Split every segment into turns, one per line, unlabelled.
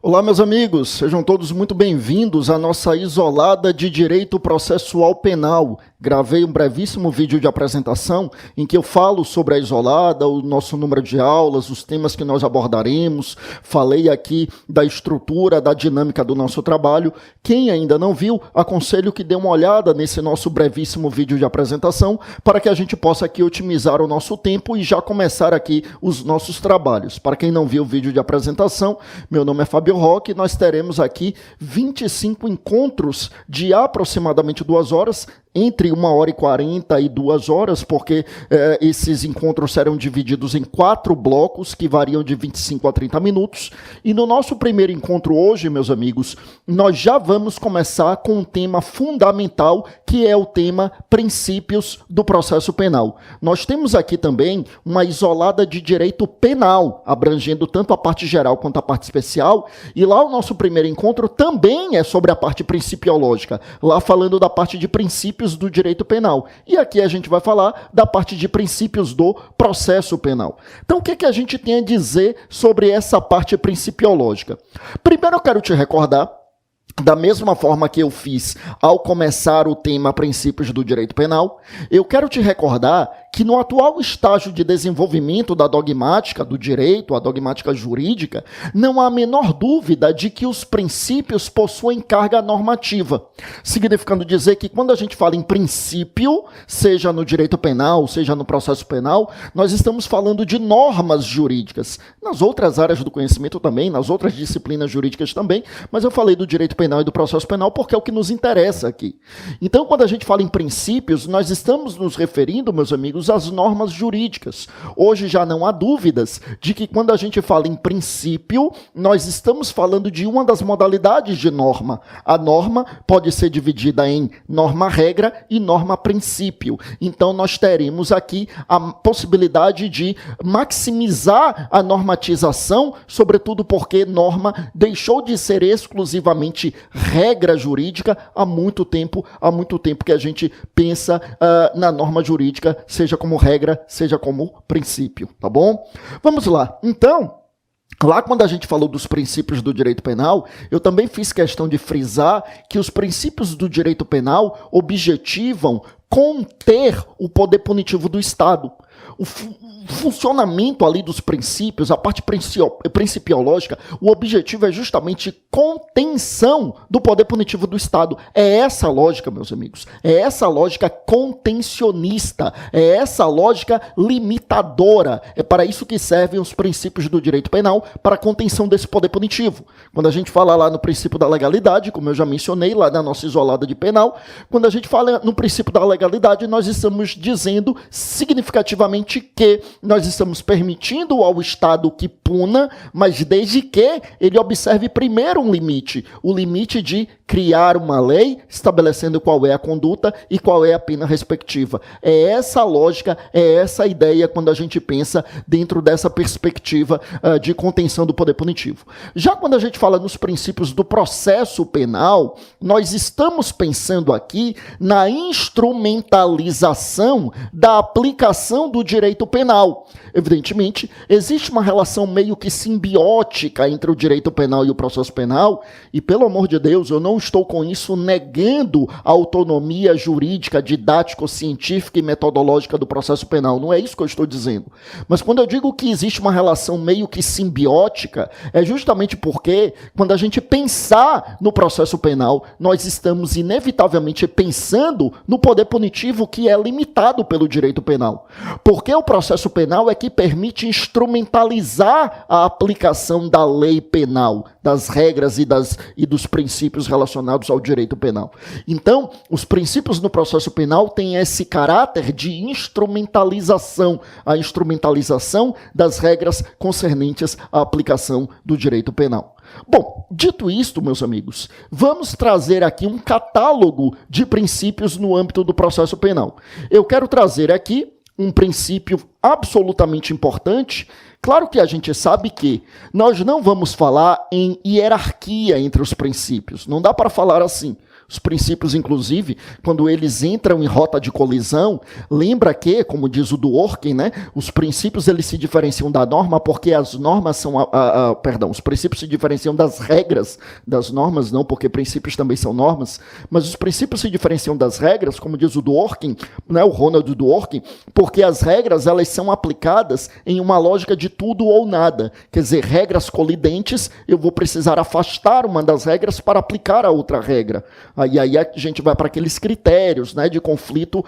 Olá, meus amigos, sejam todos muito bem-vindos à nossa isolada de direito processual penal. Gravei um brevíssimo vídeo de apresentação em que eu falo sobre a isolada, o nosso número de aulas, os temas que nós abordaremos, falei aqui da estrutura, da dinâmica do nosso trabalho. Quem ainda não viu, aconselho que dê uma olhada nesse nosso brevíssimo vídeo de apresentação para que a gente possa aqui otimizar o nosso tempo e já começar aqui os nossos trabalhos. Para quem não viu o vídeo de apresentação, meu nome é Fábio Roque, nós teremos aqui 25 encontros de aproximadamente 2 horas, entre 1h40 e 2 horas, porque esses encontros serão divididos em 4 blocos que variam de 25 a 30 minutos. E no nosso primeiro encontro hoje, meus amigos, nós já vamos começar com um tema fundamental, que é o tema princípios do processo penal. Nós temos aqui também uma isolada de direito penal, abrangendo tanto a parte geral quanto a parte especial, e lá o nosso primeiro encontro também é sobre a parte principiológica, lá falando da parte de princípios do direito penal. E aqui a gente vai falar da parte de princípios do processo penal. Então, o que a gente tem a dizer sobre essa parte principiológica? Primeiro, eu quero te recordar, da mesma forma que eu fiz ao começar o tema princípios do direito penal, eu quero te recordar que no atual estágio de desenvolvimento da dogmática do direito, a dogmática jurídica, não há a menor dúvida de que os princípios possuem carga normativa, significando dizer que quando a gente fala em princípio, seja no direito penal, seja no processo penal, nós estamos falando de normas jurídicas. Nas outras áreas do conhecimento também, nas outras disciplinas jurídicas também, mas eu falei do direito penal e do processo penal porque é o que nos interessa aqui. Então, quando a gente fala em princípios, nós estamos nos referindo, meus amigos, às normas jurídicas. Hoje já não há dúvidas de que quando a gente fala em princípio, nós estamos falando de uma das modalidades de norma. A norma pode ser dividida em norma-regra e norma-princípio. Então, nós teremos aqui a possibilidade de maximizar a normatização, sobretudo porque norma deixou de ser exclusivamente regra jurídica há muito tempo que a gente pensa na norma jurídica, seja como regra, seja como princípio, tá bom? Vamos lá. Então, lá quando a gente falou dos princípios do direito penal, eu também fiz questão de frisar que os princípios do direito penal objetivam conter o poder punitivo do Estado. O funcionamento ali dos princípios, a parte principiológica, o objetivo é justamente contenção do poder punitivo do Estado. É essa a lógica, meus amigos. É essa a lógica contencionista. É essa a lógica limitadora. É para isso que servem os princípios do direito penal, para a contenção desse poder punitivo. Quando a gente fala lá no princípio da legalidade, como eu já mencionei lá na nossa isolada de penal, quando a gente fala no princípio da legalidade, nós estamos dizendo significativamente que nós estamos permitindo ao Estado que puna, mas desde que ele observe primeiro um limite, o limite de criar uma lei estabelecendo qual é a conduta e qual é a pena respectiva. É essa a lógica, é essa a ideia quando a gente pensa dentro dessa perspectiva de contenção do poder punitivo. Já quando a gente fala nos princípios do processo penal, nós estamos pensando aqui na instrumentalização da aplicação do direito penal. Evidentemente, existe uma relação meio que simbiótica entre o direito penal e o processo penal, e pelo amor de Deus, eu não estou com isso negando a autonomia jurídica, didático-científica e metodológica do processo penal, não é isso que eu estou dizendo. Mas quando eu digo que existe uma relação meio que simbiótica, é justamente porque, quando a gente pensar no processo penal, nós estamos inevitavelmente pensando no poder punitivo que é limitado pelo direito penal. Porque o processo penal é que permite instrumentalizar a aplicação da lei penal, das regras e dos princípios relacionados ao direito penal. Então, os princípios no processo penal têm esse caráter de instrumentalização, a instrumentalização das regras concernentes à aplicação do direito penal. Bom, dito isto, meus amigos, vamos trazer aqui um catálogo de princípios no âmbito do processo penal. Eu quero trazer aqui um princípio absolutamente importante. Claro que a gente sabe que nós não vamos falar em hierarquia entre os princípios, não dá para falar assim. Os princípios, inclusive, quando eles entram em rota de colisão, lembra que, como diz o Dworkin, né, os princípios eles se diferenciam da norma porque as normas são... Perdão, os princípios se diferenciam das regras, das normas não, porque princípios também são normas, mas os princípios se diferenciam das regras, como diz o Dworkin, né, o Ronald Dworkin, porque as regras elas são aplicadas em uma lógica de tudo ou nada. Quer dizer, regras colidentes, eu vou precisar afastar uma das regras para aplicar a outra regra. Aí a gente vai para aqueles critérios, né, de conflito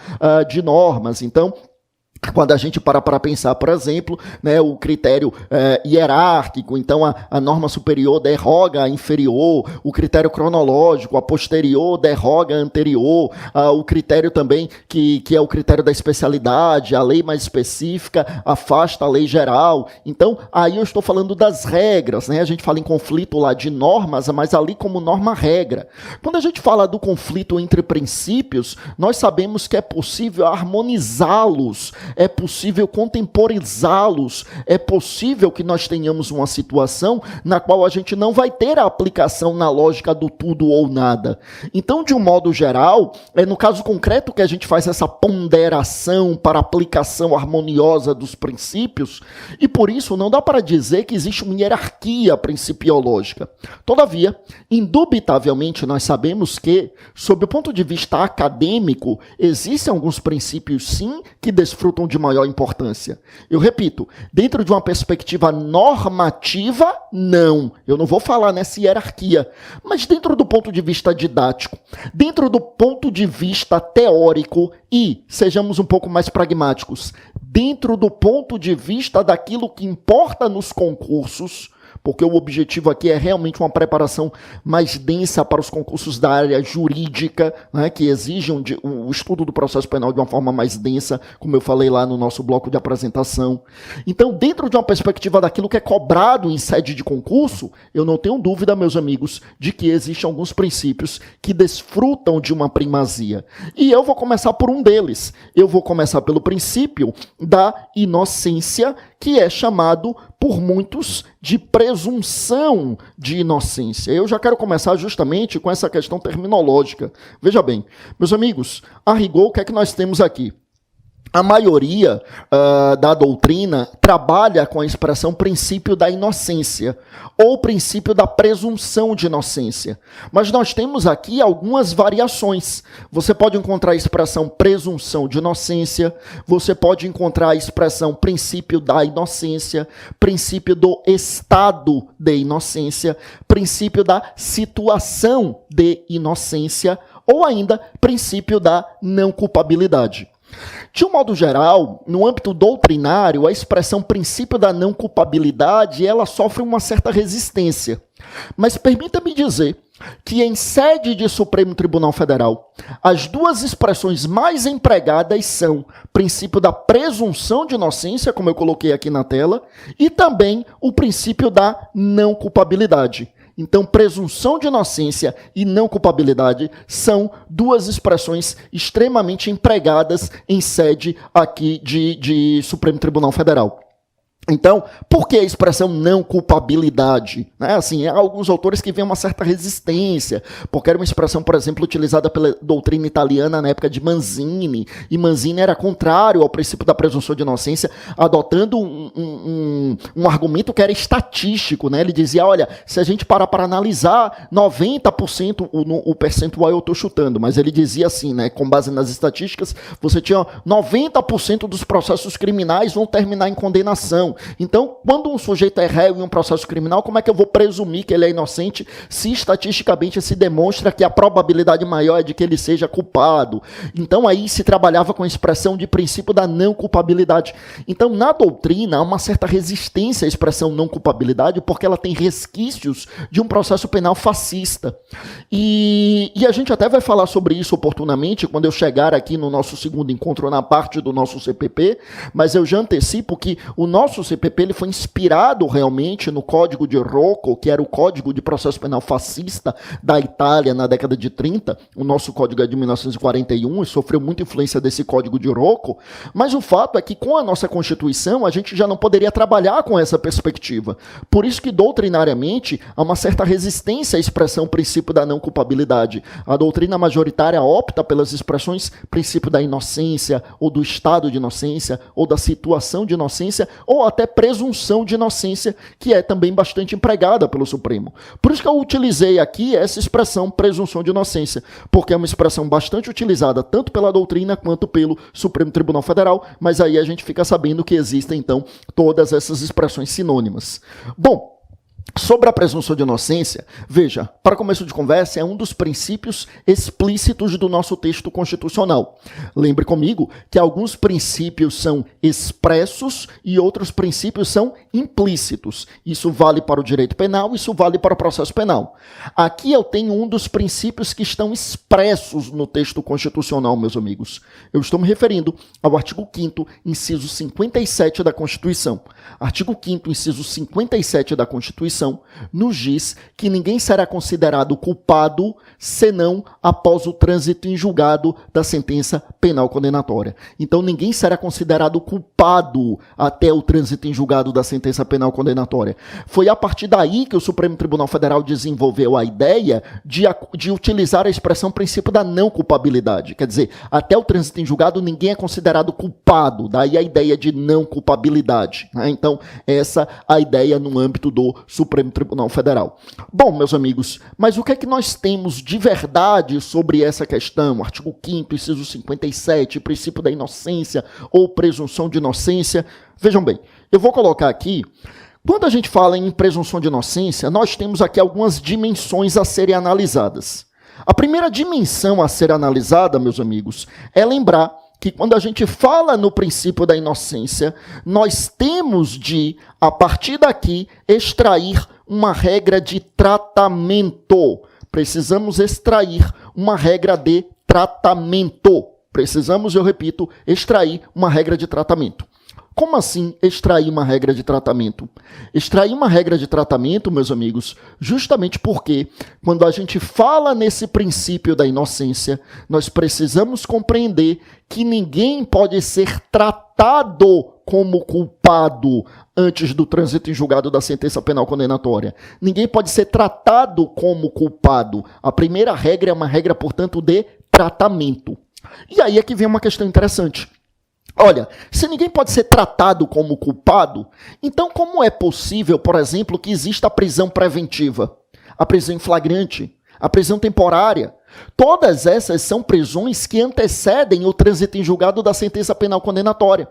de normas. Então, quando a gente para pensar, por exemplo, né, o critério hierárquico, então a norma superior derroga a inferior, o critério cronológico, a posterior derroga a anterior, o critério também que é o critério da especialidade, a lei mais específica afasta a lei geral. Então, aí eu estou falando das regras, né? A gente fala em conflito lá de normas, mas ali como norma-regra. Quando a gente fala do conflito entre princípios, nós sabemos que é possível harmonizá-los, é possível contemporizá-los, é possível que nós tenhamos uma situação na qual a gente não vai ter a aplicação na lógica do tudo ou nada. Então, de um modo geral, é no caso concreto que a gente faz essa ponderação para aplicação harmoniosa dos princípios, e por isso não dá para dizer que existe uma hierarquia principiológica. Todavia, indubitavelmente nós sabemos que, sob o ponto de vista acadêmico, existem alguns princípios sim que desfrutam de maior importância. Eu repito, dentro de uma perspectiva normativa, não. Eu não vou falar nessa hierarquia. Mas dentro do ponto de vista didático, dentro do ponto de vista teórico e, sejamos um pouco mais pragmáticos, dentro do ponto de vista daquilo que importa nos concursos, porque o objetivo aqui é realmente uma preparação mais densa para os concursos da área jurídica, né, que exigem o estudo do processo penal de uma forma mais densa, como eu falei lá no nosso bloco de apresentação. Então, dentro de uma perspectiva daquilo que é cobrado em sede de concurso, eu não tenho dúvida, meus amigos, de que existem alguns princípios que desfrutam de uma primazia. E eu vou começar por um deles. Eu vou começar pelo princípio da inocência, que é chamado por muitos de presunção de inocência. Eu já quero começar justamente com essa questão terminológica. Veja bem, meus amigos, a rigor, o que é que nós temos aqui? A maioria da doutrina trabalha com a expressão princípio da inocência ou princípio da presunção de inocência. Mas nós temos aqui algumas variações. Você pode encontrar a expressão presunção de inocência, você pode encontrar a expressão princípio da inocência, princípio do estado de inocência, princípio da situação de inocência ou ainda princípio da não culpabilidade. De um modo geral, no âmbito doutrinário, a expressão princípio da não culpabilidade, ela sofre uma certa resistência. Mas permita-me dizer que em sede de Supremo Tribunal Federal, as duas expressões mais empregadas são princípio da presunção de inocência, como eu coloquei aqui na tela, e também o princípio da não culpabilidade. Então, presunção de inocência e não culpabilidade são duas expressões extremamente empregadas em sede aqui de Supremo Tribunal Federal. Então, por que a expressão não culpabilidade? Assim, há alguns autores que veem uma certa resistência, porque era uma expressão, por exemplo, utilizada pela doutrina italiana na época de Manzini, e Manzini era contrário ao princípio da presunção de inocência, adotando um argumento que era estatístico, né? Ele dizia, olha, se a gente parar para analisar, 90%, o percentual eu estou chutando, mas ele dizia assim, né? Com base nas estatísticas, você tinha 90% dos processos criminais vão terminar em condenação. Então, quando um sujeito é réu em um processo criminal, como é que eu vou presumir que ele é inocente se estatisticamente se demonstra que a probabilidade maior é de que ele seja culpado? Então, aí se trabalhava com a expressão de princípio da não culpabilidade. Então, na doutrina, há uma certa resistência à expressão não culpabilidade porque ela tem resquícios de um processo penal fascista. E a gente até vai falar sobre isso oportunamente quando eu chegar aqui no nosso segundo encontro na parte do nosso CPP, mas eu já antecipo que o nosso nosso CPP ele foi inspirado realmente no Código de Rocco, que era o Código de Processo Penal Fascista da Itália na década de 30. O nosso código é de 1941 e sofreu muita influência desse Código de Rocco. Mas o fato é que com a nossa Constituição a gente já não poderia trabalhar com essa perspectiva. Por isso que doutrinariamente há uma certa resistência à expressão princípio da não culpabilidade. A doutrina majoritária opta pelas expressões princípio da inocência, ou do estado de inocência, ou da situação de inocência, ou até presunção de inocência, que é também bastante empregada pelo Supremo. Por isso que eu utilizei aqui essa expressão presunção de inocência, porque é uma expressão bastante utilizada tanto pela doutrina quanto pelo Supremo Tribunal Federal, mas aí a gente fica sabendo que existem, então, todas essas expressões sinônimas. Bom, sobre a presunção de inocência, veja, para começo de conversa, é um dos princípios explícitos do nosso texto constitucional. Lembre comigo que alguns princípios são expressos e outros princípios são implícitos. Isso vale para o direito penal, isso vale para o processo penal. Aqui eu tenho um dos princípios que estão expressos no texto constitucional, meus amigos. Eu estou me referindo ao artigo 5º, inciso 57 da Constituição. Artigo 5º, inciso 57 da Constituição nos diz que ninguém será considerado culpado senão após o trânsito em julgado da sentença penal condenatória. Então ninguém será considerado culpado até o trânsito em julgado da sentença penal condenatória. Foi a partir daí que o Supremo Tribunal Federal desenvolveu a ideia de utilizar a expressão princípio da não culpabilidade. Quer dizer, até o trânsito em julgado ninguém é considerado culpado. Daí a ideia de não culpabilidade, né? Então essa a ideia no âmbito do Supremo Tribunal Federal. Bom, meus amigos, mas o que é que nós temos de verdade sobre essa questão? Artigo 5º, inciso 57, princípio da inocência ou presunção de inocência. Vejam bem, eu vou colocar aqui, quando a gente fala em presunção de inocência, nós temos aqui algumas dimensões a serem analisadas. A primeira dimensão a ser analisada, meus amigos, é lembrar que quando a gente fala no princípio da inocência, nós temos de, a partir daqui, extrair uma regra de tratamento. Precisamos extrair uma regra de tratamento. Precisamos, eu repito, extrair uma regra de tratamento. Como assim extrair uma regra de tratamento? Extrair uma regra de tratamento, meus amigos, justamente porque quando a gente fala nesse princípio da inocência, nós precisamos compreender que ninguém pode ser tratado como culpado antes do trânsito em julgado da sentença penal condenatória. Ninguém pode ser tratado como culpado. A primeira regra é uma regra, portanto, de tratamento. E aí é que vem uma questão interessante. Olha, se ninguém pode ser tratado como culpado, então como é possível, por exemplo, que exista a prisão preventiva, a prisão em flagrante, a prisão temporária? Todas essas são prisões que antecedem o trânsito em julgado da sentença penal condenatória.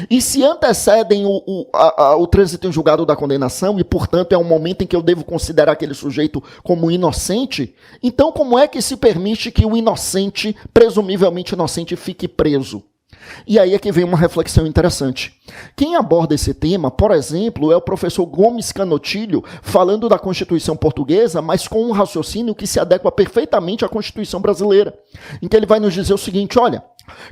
E se antecedem o trânsito em julgado da condenação, e portanto é um momento em que eu devo considerar aquele sujeito como inocente, então como é que se permite que o inocente, presumivelmente inocente, fique preso? E aí é que vem uma reflexão interessante. Quem aborda esse tema, por exemplo, é o professor Gomes Canotilho, falando da Constituição portuguesa, mas com um raciocínio que se adequa perfeitamente à Constituição brasileira, em que ele vai nos dizer o seguinte, olha,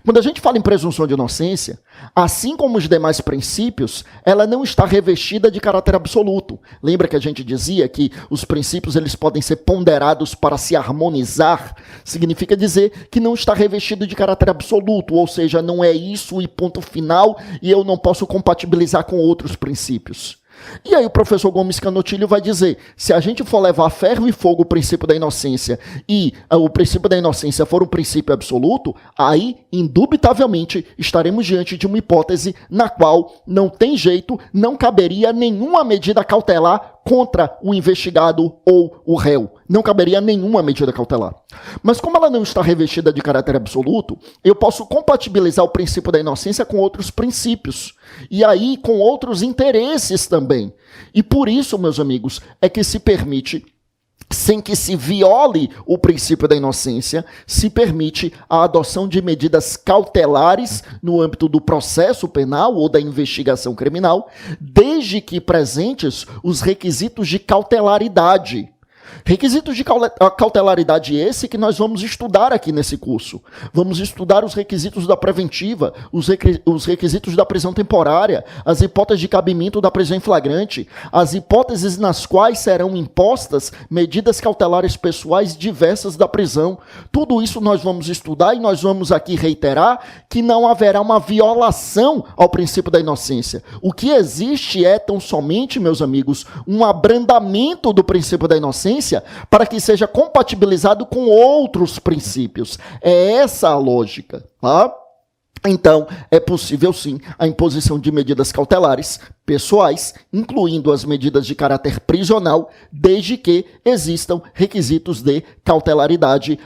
quando a gente fala em presunção de inocência, assim como os demais princípios, ela não está revestida de caráter absoluto. Lembra que a gente dizia que os princípios eles podem ser ponderados para se harmonizar? Significa dizer que não está revestido de caráter absoluto, ou seja, não é isso e ponto final, e eu não posso compatibilizar com outros princípios. E aí o professor Gomes Canotilho vai dizer, se a gente for levar a ferro e fogo o princípio da inocência e o princípio da inocência for um princípio absoluto, aí, indubitavelmente, estaremos diante de uma hipótese na qual não tem jeito, não caberia nenhuma medida cautelar contra o investigado ou o réu. Não caberia nenhuma medida cautelar. Mas como ela não está revestida de caráter absoluto, eu posso compatibilizar o princípio da inocência com outros princípios. E aí com outros interesses também. E por isso, meus amigos, é que se permite, sem que se viole o princípio da inocência, se permite a adoção de medidas cautelares no âmbito do processo penal ou da investigação criminal, desde que presentes os requisitos de cautelaridade. Requisitos de cautelaridade esse que nós vamos estudar aqui nesse curso. Vamos estudar os requisitos da preventiva, os requisitos da prisão temporária, as hipóteses de cabimento da prisão em flagrante, as hipóteses nas quais serão impostas medidas cautelares pessoais diversas da prisão. Tudo isso nós vamos estudar e nós vamos aqui reiterar que não haverá uma violação ao princípio da inocência. O que existe é tão somente, meus amigos, um abrandamento do princípio da inocência para que seja compatibilizado com outros princípios. É essa a lógica, tá? Então, é possível sim a imposição de medidas cautelares pessoais, incluindo as medidas de caráter prisional, desde que existam requisitos de cautelaridade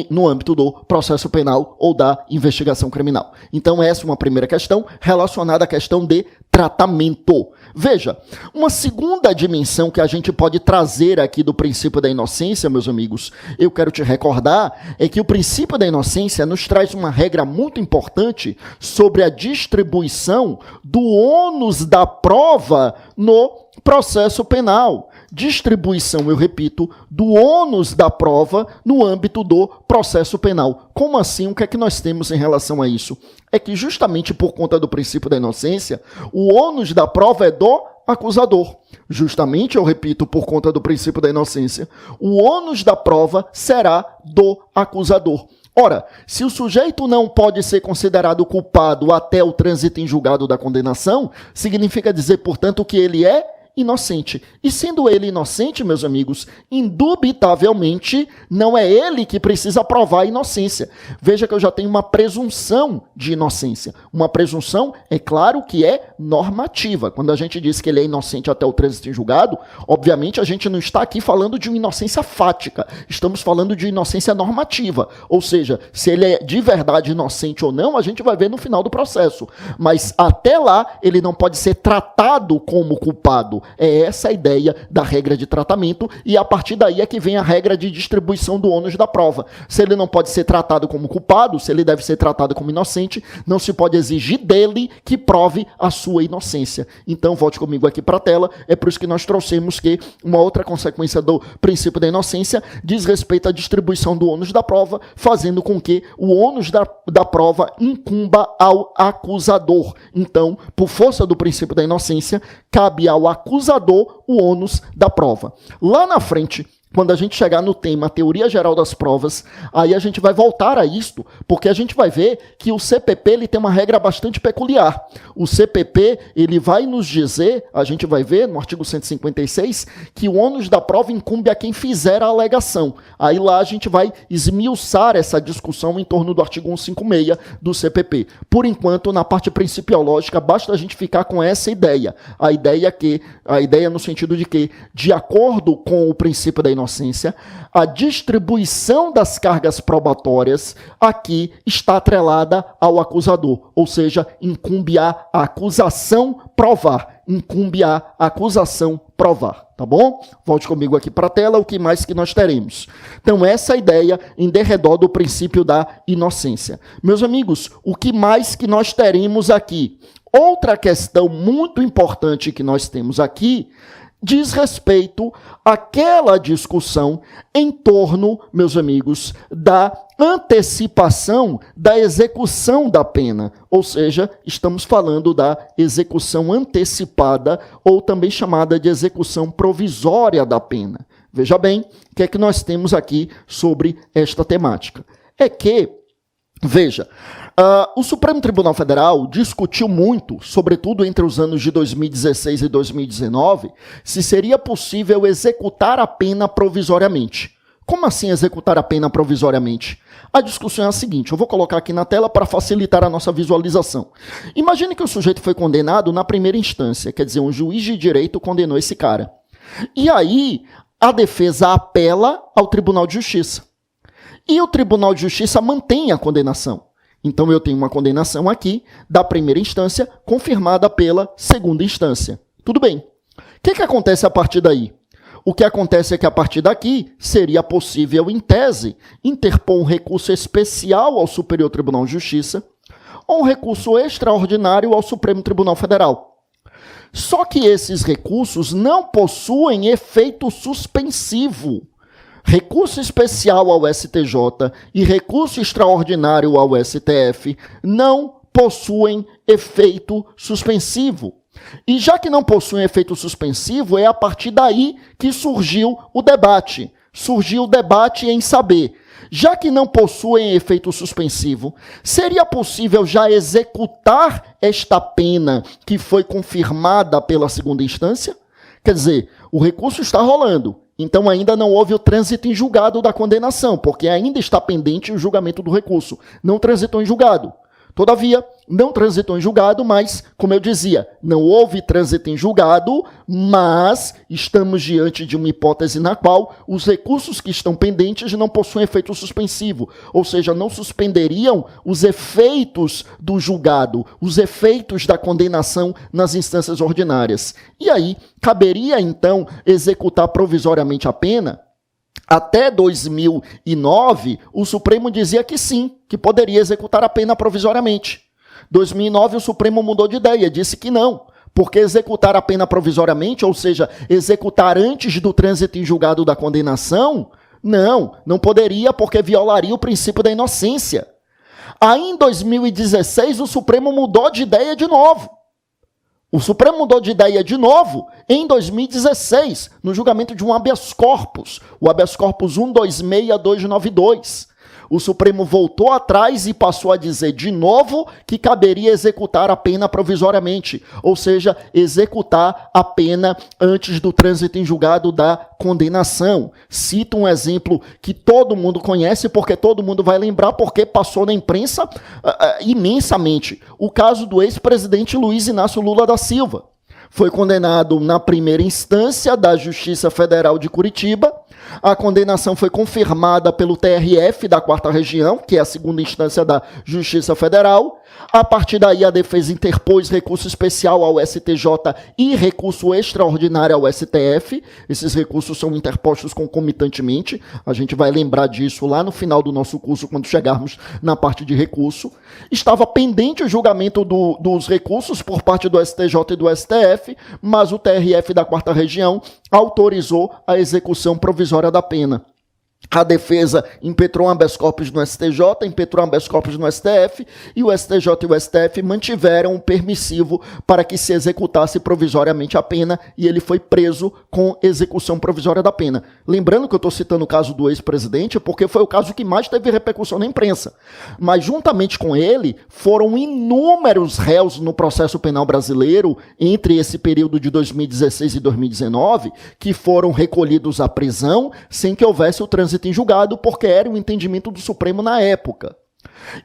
no âmbito do processo penal ou da investigação criminal. Então, essa é uma primeira questão relacionada à questão de tratamento. Veja, uma segunda dimensão que a gente pode trazer aqui do princípio da inocência, meus amigos, eu quero te recordar, é que o princípio da inocência nos traz uma regra muito importante sobre a distribuição do ônus da prova no processo penal. Distribuição, eu repito, do ônus da prova no âmbito do processo penal. Como assim? O que é que nós temos em relação a isso? É que justamente por conta do princípio da inocência, o ônus da prova é do acusador. Justamente, eu repito, por conta do princípio da inocência, o ônus da prova será do acusador. Ora, se o sujeito não pode ser considerado culpado até o trânsito em julgado da condenação, significa dizer, portanto, que ele é inocente. E sendo ele inocente, meus amigos, indubitavelmente não é ele que precisa provar a inocência. Veja que eu já tenho uma presunção de inocência. Uma presunção, é claro que é normativa. Quando a gente diz que ele é inocente até o trânsito em julgado, obviamente a gente não está aqui falando de uma inocência fática. Estamos falando de inocência normativa. Ou seja, se ele é de verdade inocente ou não, a gente vai ver no final do processo. Mas até lá, ele não pode ser tratado como culpado. É essa a ideia da regra de tratamento e a partir daí é que vem a regra de distribuição do ônus da prova. Se ele não pode ser tratado como culpado, se ele deve ser tratado como inocente, não se pode exigir dele que prove a sua inocência. Então, volte comigo aqui para a tela, é por isso que nós trouxemos que uma outra consequência do princípio da inocência diz respeito à distribuição do ônus da prova, fazendo com que o ônus da prova incumba ao acusador. Então, por força do princípio da inocência, cabe ao acusador o ônus da prova. Lá na frente, quando a gente chegar no tema Teoria Geral das Provas, aí a gente vai voltar a isto, porque a gente vai ver que o CPP ele tem uma regra bastante peculiar. O CPP ele vai nos dizer, a gente vai ver no artigo 156, que o ônus da prova incumbe a quem fizer a alegação. Aí lá a gente vai esmiuçar essa discussão em torno do artigo 156 do CPP. Por enquanto, na parte principiológica, basta a gente ficar com essa ideia. A ideia no sentido de que, de acordo com o princípio da inocência, a distribuição das cargas probatórias aqui está atrelada ao acusador, ou seja, incumbe a acusação provar, tá bom? Volte comigo aqui para a tela, o que mais que nós teremos? Então, essa é a ideia em derredor do princípio da inocência. Meus amigos, o que mais que nós teremos aqui? Outra questão muito importante que nós temos aqui diz respeito àquela discussão em torno, meus amigos, da antecipação da execução da pena. Ou seja, estamos falando da execução antecipada ou também chamada de execução provisória da pena. Veja bem, o que é que nós temos aqui sobre esta temática? É que, veja, o Supremo Tribunal Federal discutiu muito, sobretudo entre os anos de 2016 e 2019, se seria possível executar a pena provisoriamente. Como assim executar a pena provisoriamente? A discussão é a seguinte, eu vou colocar aqui na tela para facilitar a nossa visualização. Imagine que o sujeito foi condenado na primeira instância, quer dizer, um juiz de direito condenou esse cara. E aí, a defesa apela ao Tribunal de Justiça. E o Tribunal de Justiça mantém a condenação. Então, eu tenho uma condenação aqui da primeira instância confirmada pela segunda instância. Tudo bem. O que acontece a partir daí? O que acontece é que a partir daqui seria possível, em tese, interpor um recurso especial ao Superior Tribunal de Justiça ou um recurso extraordinário ao Supremo Tribunal Federal. Só que esses recursos não possuem efeito suspensivo. Recurso especial ao STJ e recurso extraordinário ao STF não possuem efeito suspensivo. E já que não possuem efeito suspensivo, é a partir daí que surgiu o debate. Surgiu o debate em saber, já que não possuem efeito suspensivo, seria possível já executar esta pena que foi confirmada pela segunda instância? Quer dizer, o recurso está rolando, então ainda não houve o trânsito em julgado da condenação, porque ainda está pendente o julgamento do recurso. Não transitou em julgado. Todavia, não transitou em julgado, mas, como eu dizia, não houve trânsito em julgado, mas estamos diante de uma hipótese na qual os recursos que estão pendentes não possuem efeito suspensivo, ou seja, não suspenderiam os efeitos do julgado, os efeitos da condenação nas instâncias ordinárias. E aí, caberia, então, executar provisoriamente a pena? Até 2009, o Supremo dizia que sim, que poderia executar a pena provisoriamente. 2009, o Supremo mudou de ideia, disse que não, porque executar a pena provisoriamente, ou seja, executar antes do trânsito em julgado da condenação, não poderia, porque violaria o princípio da inocência. Aí, em 2016, o Supremo mudou de ideia de novo. O Supremo mudou de ideia de novo em 2016, no julgamento de um habeas corpus, o habeas corpus 126292. O Supremo voltou atrás e passou a dizer de novo que caberia executar a pena provisoriamente, ou seja, executar a pena antes do trânsito em julgado da condenação. Cito um exemplo que todo mundo conhece, porque todo mundo vai lembrar, porque passou na imprensa imensamente. O caso do ex-presidente Luiz Inácio Lula da Silva. Foi condenado na primeira instância da Justiça Federal de Curitiba. A condenação foi confirmada pelo TRF da 4ª Região, que é a segunda instância da Justiça Federal. A partir daí, a defesa interpôs recurso especial ao STJ e recurso extraordinário ao STF. Esses recursos são interpostos concomitantemente. A gente vai lembrar disso lá no final do nosso curso, quando chegarmos na parte de recurso. Estava pendente o julgamento dos recursos por parte do STJ e do STF, mas o TRF da 4ª Região autorizou a execução provisória da pena. A defesa impetrou um habeas corpus no STJ, impetrou um habeas corpus no STF, e o STJ e o STF mantiveram o permissivo para que se executasse provisoriamente a pena, e ele foi preso com execução provisória da pena. Lembrando que eu estou citando o caso do ex-presidente, porque foi o caso que mais teve repercussão na imprensa. Mas, juntamente com ele, foram inúmeros réus no processo penal brasileiro, entre esse período de 2016 e 2019, que foram recolhidos à prisão sem que houvesse o trânsito em julgado, porque era o entendimento do Supremo na época.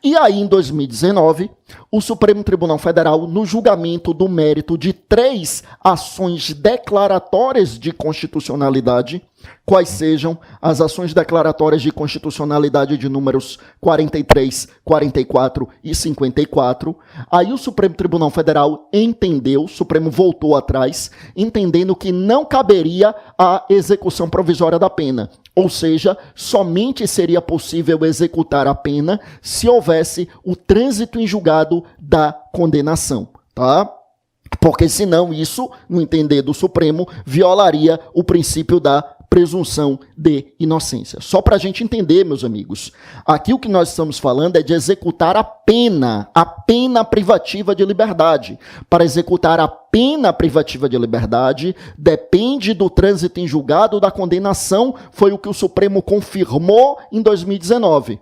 E aí, em 2019, o Supremo Tribunal Federal, no julgamento do mérito de 3 ações declaratórias de constitucionalidade, quais sejam as ações declaratórias de constitucionalidade de números 43, 44 e 54, aí o Supremo Tribunal Federal entendeu, o Supremo voltou atrás, entendendo que não caberia a execução provisória da pena. Ou seja, somente seria possível executar a pena se houvesse o trânsito em julgado da condenação, tá? Porque senão isso, no entender do Supremo, violaria o princípio da presunção de inocência. Só para a gente entender, meus amigos, aqui o que nós estamos falando é de executar a pena privativa de liberdade. Para executar a pena privativa de liberdade, depende do trânsito em julgado da condenação, foi o que o Supremo confirmou em 2019.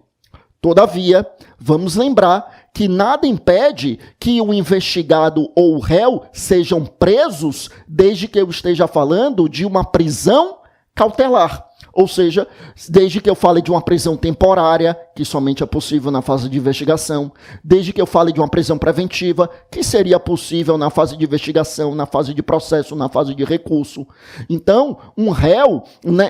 Todavia, vamos lembrar que nada impede que o investigado ou o réu sejam presos desde que eu esteja falando de uma prisão cautelar. Ou seja, desde que eu fale de uma prisão temporária, que somente é possível na fase de investigação, desde que eu fale de uma prisão preventiva, que seria possível na fase de investigação, na fase de processo, na fase de recurso. Então, um réu,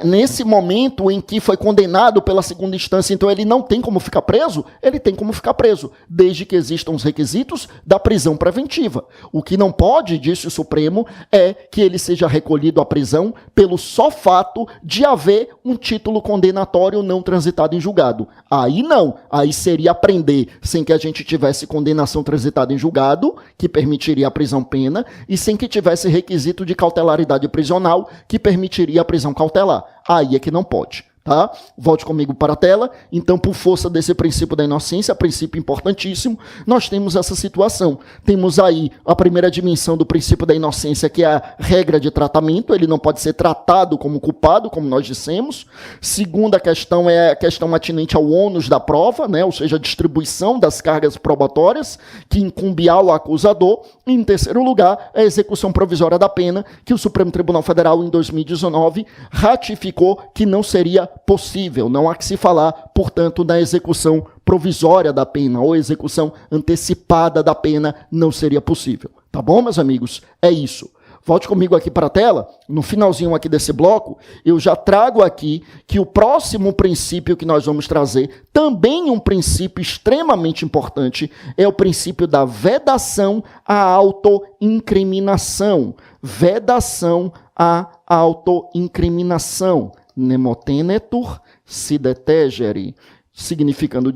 nesse momento em que foi condenado pela segunda instância, então ele não tem como ficar preso? Ele tem como ficar preso, desde que existam os requisitos da prisão preventiva. O que não pode, disse o Supremo, é que ele seja recolhido à prisão pelo só fato de haver um título condenatório não transitado em julgado. Aí Aí não, aí seria prender sem que a gente tivesse condenação transitada em julgado, que permitiria a prisão-pena, e sem que tivesse requisito de cautelaridade prisional, que permitiria a prisão cautelar. Aí é que não pode. Tá? Volte comigo para a tela. Então, por força desse princípio da inocência, princípio importantíssimo, nós temos essa situação. Temos aí a primeira dimensão do princípio da inocência, que é a regra de tratamento. Ele não pode ser tratado como culpado, como nós dissemos. Segunda questão é a questão atinente ao ônus da prova, né? Ou seja, a distribuição das cargas probatórias, que incumbe ao acusador. E, em terceiro lugar, a execução provisória da pena, que o Supremo Tribunal Federal, em 2019, ratificou que não seria possível. Não há que se falar, portanto, na execução provisória da pena ou execução antecipada da pena, não seria possível. Tá bom, meus amigos? É isso. Volte comigo aqui para a tela. No finalzinho aqui desse bloco, eu já trago aqui que o próximo princípio que nós vamos trazer, também um princípio extremamente importante, é o princípio da vedação à autoincriminação. Vedação à autoincriminação. Nemotenetur si detegere, significando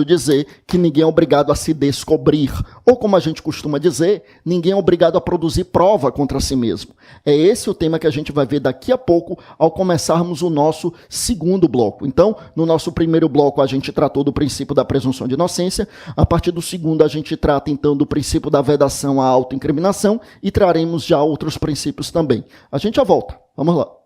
dizer que ninguém é obrigado a se descobrir, ou como a gente costuma dizer, ninguém é obrigado a produzir prova contra si mesmo. É esse o tema que a gente vai ver daqui a pouco ao começarmos o nosso segundo bloco. Então, no nosso primeiro bloco a gente tratou do princípio da presunção de inocência, a partir do segundo a gente trata então do princípio da vedação à autoincriminação e traremos já outros princípios também. A gente já volta. Vamos lá.